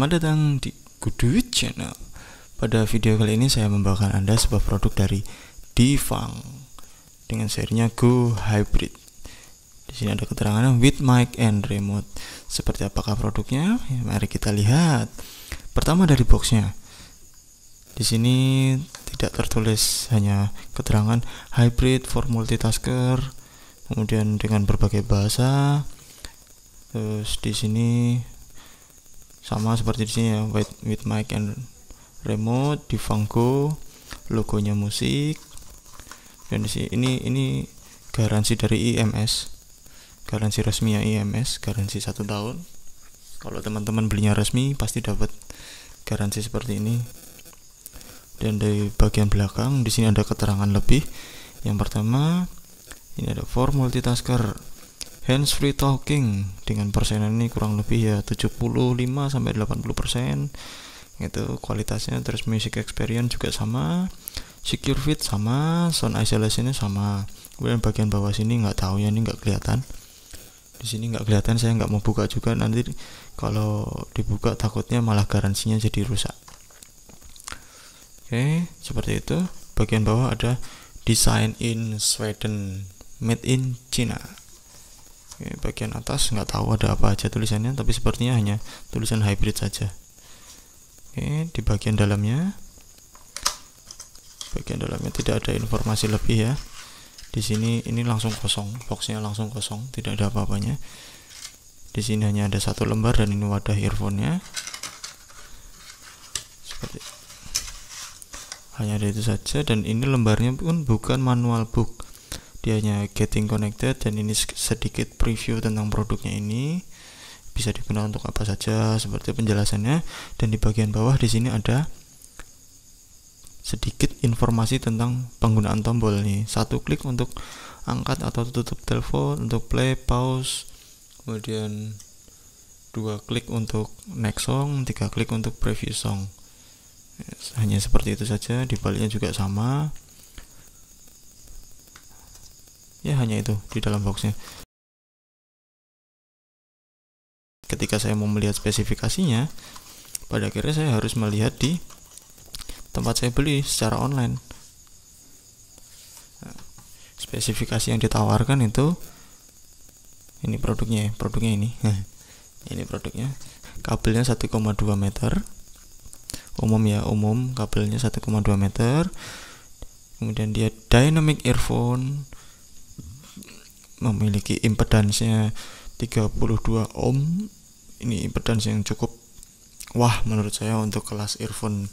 Selamat datang di Kudu Channel. Pada video kali ini saya membawakan Anda sebuah produk dari Difang dengan serinya Go Hybrid. Di sini ada keterangannya with mic and remote. Seperti apakah produknya? Ya, mari kita lihat. Pertama dari boxnya. Di sini tidak tertulis, hanya keterangan hybrid for multitasker. Kemudian dengan berbagai bahasa. Terus di sini sama seperti di sini ya, with mic and remote, Difang Go, logonya musik. Dan di sini ini garansi dari IMS, garansi resminya IMS, garansi 1 tahun. Kalau teman-teman belinya resmi pasti dapat garansi seperti ini. Dan dari bagian belakang di sini ada keterangan lebih. Yang pertama, ini ada for multitasker hands free talking, dengan persenan ini kurang lebih ya 75 sampai 80%. Itu kualitasnya. Terus music experience juga sama, secure fit sama, sound isolation-nya sama. Kemudian bagian bawah sini nggak tahu ya, ini nggak kelihatan. Di sini nggak kelihatan, saya nggak mau buka juga, nanti kalau dibuka takutnya malah garansinya jadi rusak. Oke, seperti itu. Bagian bawah ada design in Sweden, made in China. Oke, bagian atas nggak tahu ada apa aja tulisannya, tapi sepertinya hanya tulisan hybrid saja. Oke, di bagian dalamnya tidak ada informasi lebih ya. Di sini ini langsung kosong, boxnya langsung kosong, tidak ada apa-apanya. Di sini hanya ada 1 lembar dan ini wadah earphone-nya. Seperti hanya ada itu saja, dan ini lembarnya pun bukan manual book. Dia hanya getting connected, dan ini sedikit preview tentang produknya ini. Bisa digunakan untuk apa saja seperti penjelasannya. Dan di bagian bawah di sini ada sedikit informasi tentang penggunaan tombol nih. 1 klik untuk angkat atau tutup telepon, untuk play, pause. Kemudian 2 klik untuk next song, 3 klik untuk preview song. Hanya seperti itu saja. Di baliknya juga sama. Ya, hanya itu di dalam boxnya. Ketika saya mau melihat spesifikasinya, pada akhirnya saya harus melihat di tempat saya beli secara online. Nah, spesifikasi yang ditawarkan itu, ini produknya ini. Ini produknya. Kabelnya 1,2 meter. Umum kabelnya 1,2 meter. Kemudian dia dynamic earphone, memiliki impedansnya 32 ohm. Ini impedans yang cukup wah menurut saya untuk kelas earphone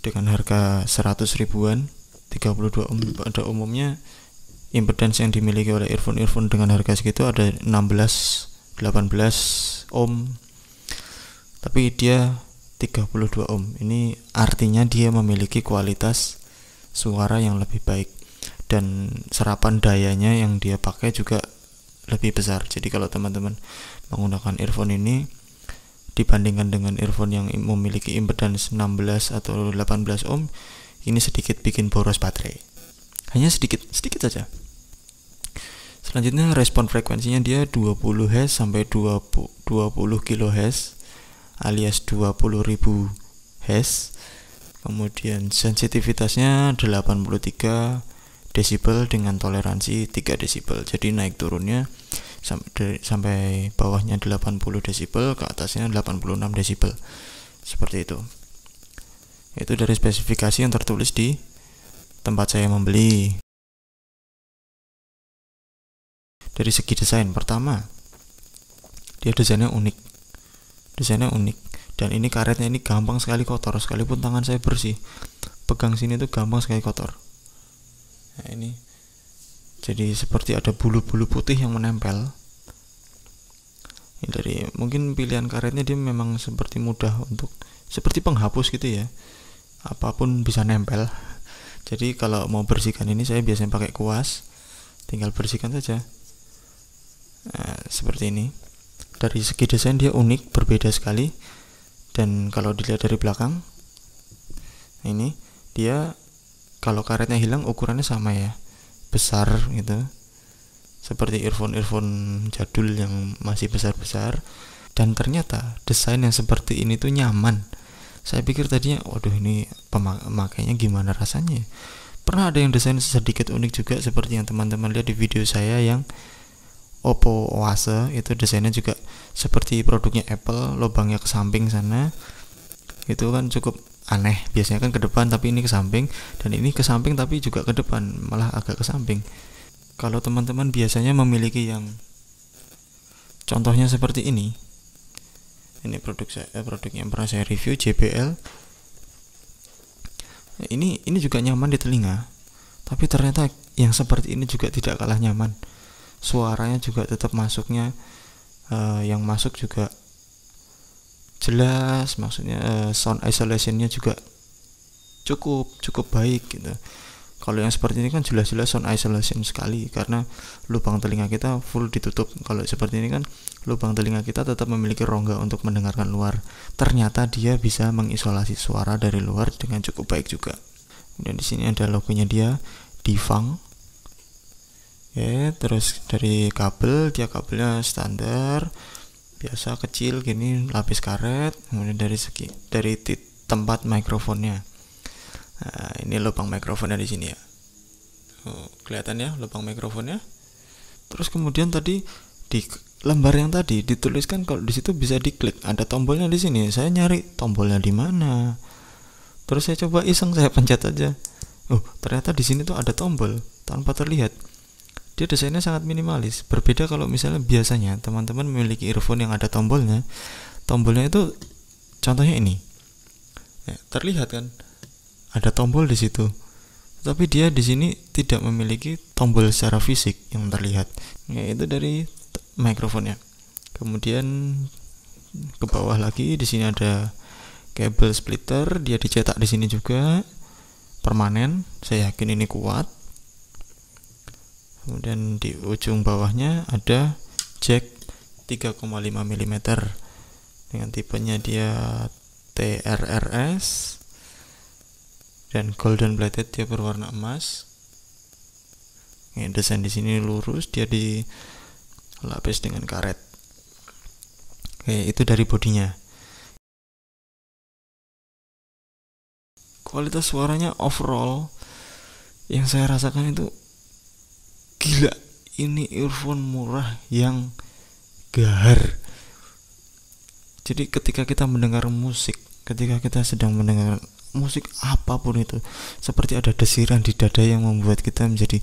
dengan harga 100 ribuan. 32 ohm. Pada umumnya impedans yang dimiliki oleh earphone dengan harga segitu ada 16-18 ohm, tapi dia 32 ohm. Ini artinya dia memiliki kualitas suara yang lebih baik, dan serapan dayanya yang dia pakai juga lebih besar. Jadi kalau teman-teman menggunakan earphone ini dibandingkan dengan earphone yang memiliki impedans 16 atau 18 ohm, ini sedikit bikin boros baterai. Hanya sedikit saja. Selanjutnya respon frekuensinya dia 20 Hz sampai 20 kHz alias 20.000 Hz. Kemudian sensitivitasnya 83 desibel dengan toleransi 3 desibel. Jadi naik turunnya sampai bawahnya 80 desibel, ke atasnya 86 desibel. Seperti itu. Itu dari spesifikasi yang tertulis di tempat saya membeli. Dari segi desain, pertama, dia desainnya unik. Dan ini karetnya ini gampang sekali kotor, sekalipun tangan saya bersih, pegang sini tuh gampang sekali kotor. Nah, ini jadi seperti ada bulu-bulu putih yang menempel. Ini dari mungkin pilihan karetnya, dia memang seperti mudah untuk seperti penghapus gitu ya. Apapun bisa nempel. Jadi kalau mau bersihkan ini, saya biasanya pakai kuas, tinggal bersihkan saja. Nah, seperti ini. Dari segi desain dia unik, berbeda sekali. Dan kalau dilihat dari belakang, ini dia kalau karetnya hilang ukurannya sama ya, besar gitu, seperti earphone jadul yang masih besar-besar. Dan ternyata desain yang seperti ini tuh nyaman. Saya pikir tadinya, waduh ini pemakainya gimana rasanya. Pernah ada yang desain sedikit unik juga, seperti yang teman-teman lihat di video saya yang Oppo Oase, itu desainnya juga seperti produknya Apple, lubangnya ke samping sana. Itu kan cukup aneh, biasanya kan ke depan tapi ini ke samping, dan ini ke samping tapi juga ke depan, malah agak ke samping. Kalau teman-teman biasanya memiliki yang contohnya seperti ini produk yang pernah saya review, JBL. Ini juga nyaman di telinga, tapi ternyata yang seperti ini juga tidak kalah nyaman. Suaranya juga tetap masuknya, yang masuk juga jelas, maksudnya sound isolationnya juga cukup baik gitu. Kalau yang seperti ini kan jelas-jelas sound isolation sekali, karena lubang telinga kita full ditutup. Kalau seperti ini kan lubang telinga kita tetap memiliki rongga untuk mendengarkan luar. Ternyata dia bisa mengisolasi suara dari luar dengan cukup baik juga. Dan di sini ada logonya dia, Difang. Terus dari kabel, dia kabelnya standar biasa kecil gini, lapis karet. Kemudian dari tempat mikrofonnya. Nah, ini lubang mikrofonnya di sini ya. Kelihatan ya lubang mikrofonnya. Terus kemudian tadi di lembar yang tadi dituliskan kalau di situ bisa diklik, ada tombolnya di sini. Saya nyari tombolnya di mana. Terus saya coba iseng, saya pencet aja. Ternyata di sini tuh ada tombol tanpa terlihat. Dia desainnya sangat minimalis. Berbeda kalau misalnya biasanya teman-teman memiliki earphone yang ada tombolnya. Tombolnya itu contohnya ini. Terlihat kan? Ada tombol di situ, tapi dia di sini tidak memiliki tombol secara fisik yang terlihat. Itu dari mikrofonnya. Kemudian ke bawah lagi, di sini ada kabel splitter, dia dicetak di sini juga permanen. Saya yakin ini kuat. Kemudian di ujung bawahnya ada jack 3,5 mm dengan tipenya dia TRRS. Dan golden plated, dia berwarna emas. Desain di sini lurus, dia dilapis dengan karet. Itu dari bodinya. Kualitas suaranya overall yang saya rasakan itu gila. Ini earphone murah yang gahar. Jadi ketika kita mendengar musik, ketika kita sedang mendengar musik apapun itu, seperti ada desiran di dada yang membuat kita menjadi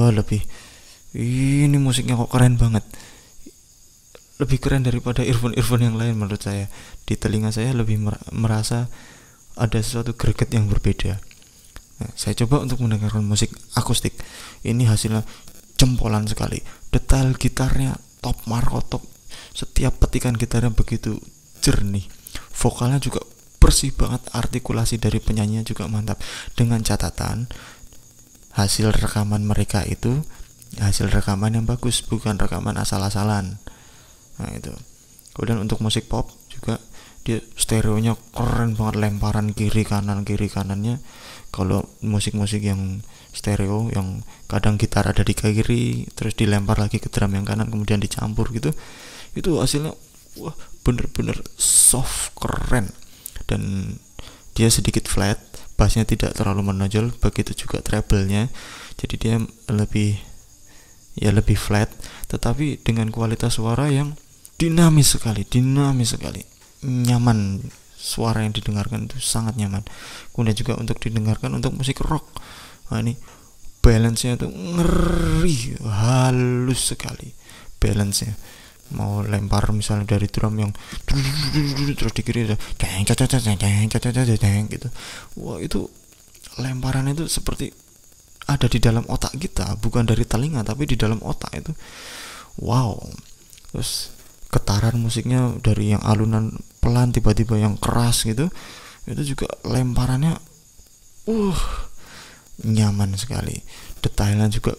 lebih, ini musiknya kok keren banget, lebih keren daripada earphone yang lain menurut saya. Di telinga saya lebih merasa ada sesuatu greget yang berbeda. Saya coba untuk mendengarkan musik akustik, ini hasilnya jempolan sekali. Detail gitarnya top markotop, setiap petikan gitarnya begitu jernih, vokalnya juga bersih banget, artikulasi dari penyanyinya juga mantap. Dengan catatan hasil rekaman mereka itu hasil rekaman yang bagus, bukan rekaman asal-asalan. Nah itu. Kemudian untuk musik pop juga dia stereonya keren banget, lemparan kiri kanannya. Kalau musik-musik yang stereo yang kadang gitar ada di kiri terus dilempar lagi ke drum yang kanan kemudian dicampur gitu, itu hasilnya wah bener-bener soft, keren. Dan dia sedikit flat, bassnya tidak terlalu menonjol, begitu juga treble-nya. Jadi dia lebih flat, tetapi dengan kualitas suara yang dinamis sekali, nyaman. Suara yang didengarkan itu sangat nyaman. Kemudian juga untuk didengarkan untuk musik rock. Nah ini balance-nya tuh ngeri, halus sekali balance-nya. Mau lempar misalnya dari drum yang terus di kiri gitu, wah itu lemparan itu seperti ada di dalam otak kita, bukan dari telinga tapi di dalam otak itu. Wow. Terus getaran musiknya dari yang alunan pelan tiba-tiba yang keras gitu, itu juga lemparannya nyaman sekali. Detailnya juga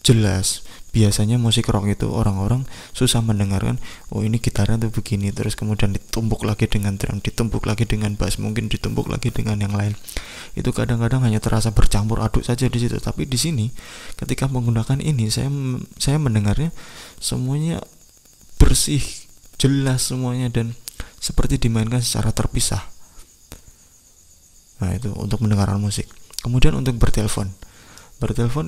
jelas. Biasanya musik rock itu orang-orang susah mendengarkan, ini gitarnya tuh begini, terus kemudian ditumpuk lagi dengan drum, ditumpuk lagi dengan bass, mungkin ditumpuk lagi dengan yang lain. Itu kadang-kadang hanya terasa bercampur aduk saja di situ. Tapi di sini ketika menggunakan ini saya mendengarnya semuanya bersih, jelas semuanya dan seperti dimainkan secara terpisah. Nah, itu untuk mendengarkan musik. Kemudian untuk bertelepon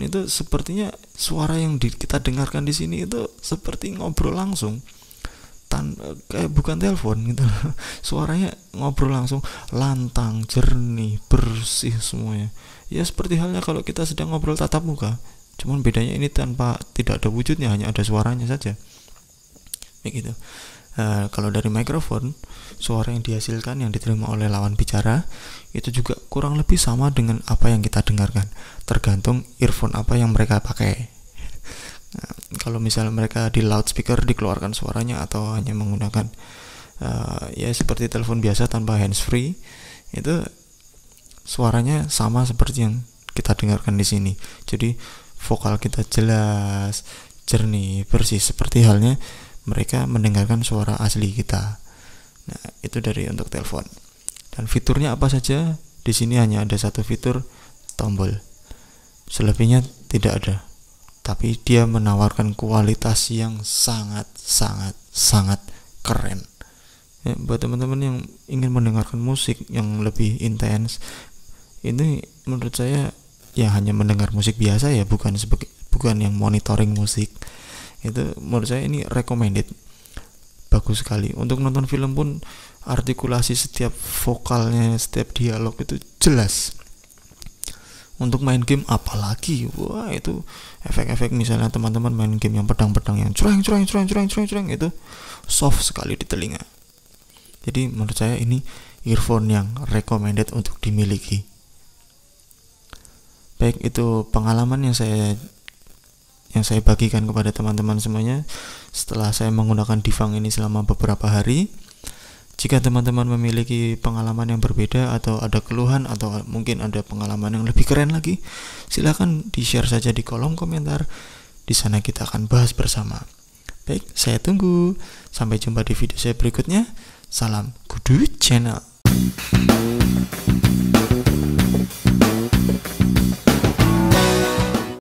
itu sepertinya suara yang kita dengarkan di sini itu seperti ngobrol langsung, kayak bukan telepon gitu. Suaranya ngobrol langsung, lantang, jernih, bersih semuanya. Ya seperti halnya kalau kita sedang ngobrol tatap muka, cuman bedanya ini tidak ada wujudnya, hanya ada suaranya saja. Begitu. Kalau dari mikrofon, suara yang dihasilkan yang diterima oleh lawan bicara itu juga kurang lebih sama dengan apa yang kita dengarkan, tergantung earphone apa yang mereka pakai. Nah, kalau misalnya mereka di loudspeaker dikeluarkan suaranya atau hanya menggunakan ya seperti telepon biasa tanpa handsfree, itu suaranya sama seperti yang kita dengarkan di sini. Jadi vokal kita jelas, jernih, bersih seperti halnya mereka mendengarkan suara asli kita. Nah, itu dari untuk telepon. Dan fiturnya apa saja? Di sini hanya ada satu fitur, tombol. Selebihnya tidak ada. Tapi dia menawarkan kualitas yang sangat keren. Ya, buat teman-teman yang ingin mendengarkan musik yang lebih intens, ini menurut saya ya hanya mendengar musik biasa ya, bukan yang monitoring musik. Itu menurut saya ini recommended, bagus sekali. Untuk nonton film pun artikulasi setiap vokalnya, setiap dialog itu jelas. Untuk main game apalagi, wah itu efek-efek, misalnya teman-teman main game yang pedang-pedang yang curang itu soft sekali di telinga. Jadi menurut saya ini earphone yang recommended untuk dimiliki. Baik, itu pengalaman yang saya bagikan kepada teman-teman semuanya setelah saya menggunakan Difang ini selama beberapa hari. Jika teman-teman memiliki pengalaman yang berbeda atau ada keluhan atau mungkin ada pengalaman yang lebih keren lagi, silahkan di-share saja di kolom komentar. Di sana kita akan bahas bersama. Baik, saya tunggu. Sampai jumpa di video saya berikutnya. Salam Kudu Channel.